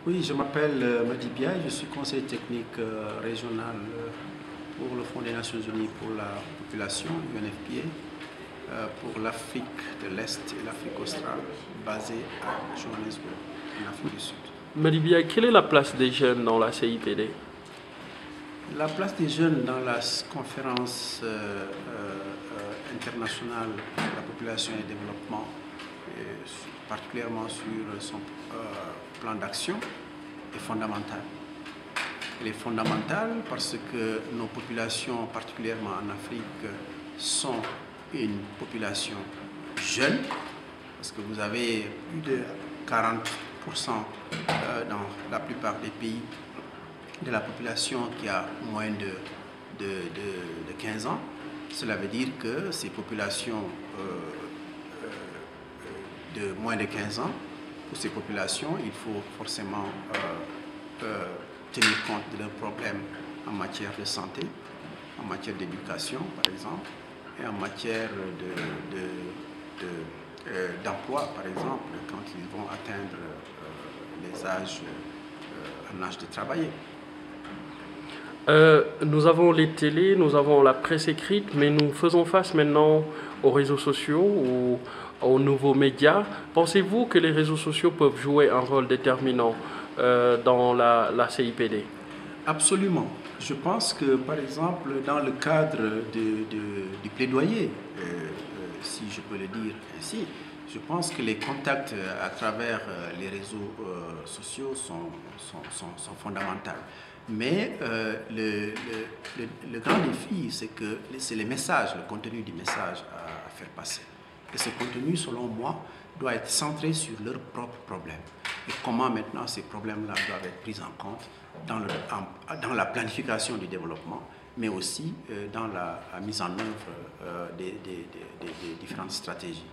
Oui, je m'appelle Madi Biaye, je suis conseiller technique régional pour le Fonds des Nations Unies pour la population, UNFPA, pour l'Afrique de l'Est et l'Afrique australe, basé à Johannesburg, en Afrique du Sud. Malibia, quelle est la place des jeunes dans la CIPD? La place des jeunes dans la conférence internationale de la population et développement, particulièrement sur son plan d'action, est fondamentale. Elle est fondamentale parce que nos populations, particulièrement en Afrique, sont une population jeune, parce que vous avez plus de 40% dans la plupart des pays de la population qui a moins de 15 ans. Cela veut dire que ces populations de moins de 15 ans, pour ces populations, il faut forcément tenir compte de leurs problèmes en matière de santé, en matière d'éducation, par exemple, et en matière d'emploi, par exemple, quand ils vont atteindre les âges, un âge de travailler. Nous avons les télés, nous avons la presse écrite, mais nous faisons face maintenant aux réseaux sociaux ou aux nouveaux médias. Pensez-vous que les réseaux sociaux peuvent jouer un rôle déterminant dans la CIPD? Absolument. Je pense que, par exemple, dans le cadre du plaidoyer, si je peux le dire ainsi, je pense que les contacts à travers les réseaux sociaux sont fondamentaux. Mais le grand défi, c'est les messages, le contenu du message à faire passer. Et ce contenu, selon moi, doit être centré sur leurs propres problèmes. Et comment maintenant ces problèmes-là doivent être pris en compte dans la planification du développement, mais aussi dans la mise en œuvre des différentes stratégies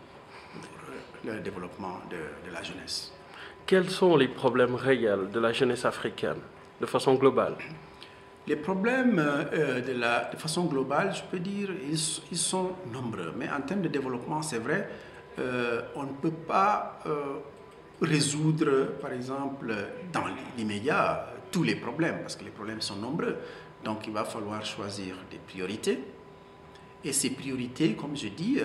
pour le développement de la jeunesse. Quels sont les problèmes réels de la jeunesse africaine, de façon globale? Les problèmes, de façon globale, je peux dire, ils sont nombreux. Mais en termes de développement, c'est vrai, on ne peut pas résoudre, par exemple, dans l'immédiat, tous les problèmes, parce que les problèmes sont nombreux. Donc, il va falloir choisir des priorités. Et ces priorités, comme je dis,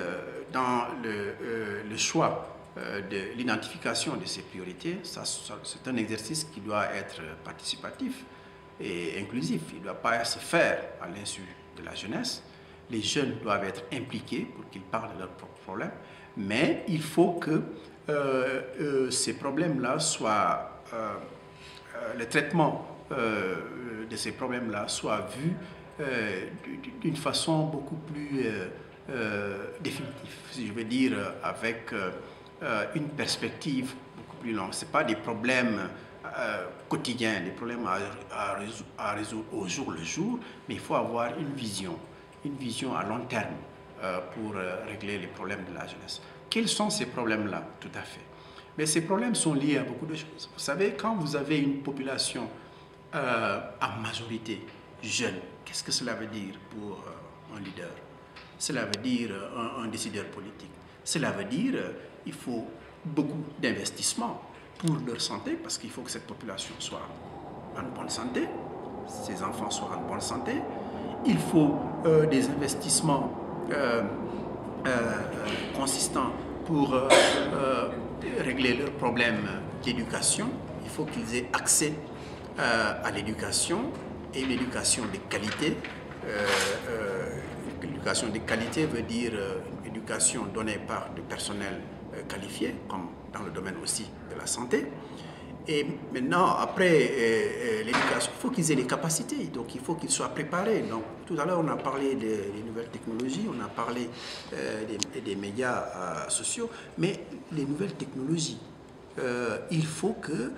dans le choix de l'identification de ces priorités, c'est un exercice qui doit être participatif et inclusif. Il ne doit pas se faire à l'insu de la jeunesse. Les jeunes doivent être impliqués pour qu'ils parlent de leurs propres problèmes, mais il faut que ces problèmes-là soient, le traitement de ces problèmes-là soit vu d'une façon beaucoup plus définitive, si je veux dire, avec une perspective beaucoup plus longue. Ce n'est pas des problèmes quotidiens, des problèmes à résoudre au jour le jour, mais il faut avoir une vision à long terme pour régler les problèmes de la jeunesse. Quels sont ces problèmes-là? Tout à fait. Mais ces problèmes sont liés à beaucoup de choses. Vous savez, quand vous avez une population en majorité jeune, qu'est-ce que cela veut dire pour un leader? Cela veut dire un décideur politique. Cela veut dire qu'il faut beaucoup d'investissements pour leur santé, parce qu'il faut que cette population soit en bonne santé, ses enfants soient en bonne santé. Il faut des investissements consistants pour régler leurs problèmes d'éducation. Il faut qu'ils aient accès à l'éducation et une éducation de qualité. L'éducation de qualité veut dire une éducation donnée par du personnel qualifié, comme dans le domaine aussi de la santé. Et maintenant, après l'éducation, il faut qu'ils aient les capacités, donc il faut qu'ils soient préparés. Donc, tout à l'heure, on a parlé des nouvelles technologies, on a parlé des médias sociaux, mais les nouvelles technologies, il faut que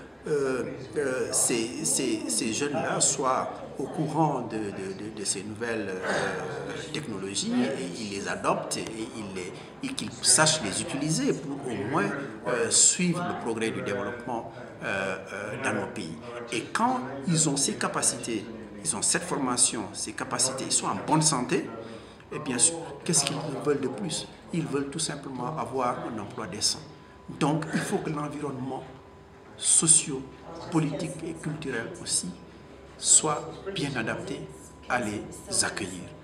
ces jeunes-là soient au courant de ces nouvelles technologies et ils les adoptent et qu'ils sachent les utiliser pour au moins suivre le progrès du développement dans nos pays. Et quand ils ont ces capacités, ils ont cette formation, ces capacités, ils sont en bonne santé, et bien sûr, qu'est-ce qu'ils veulent de plus? Ils veulent tout simplement avoir un emploi décent. Donc, il faut que l'environnement sociaux, politiques et culturels aussi soient bien adaptés à les accueillir.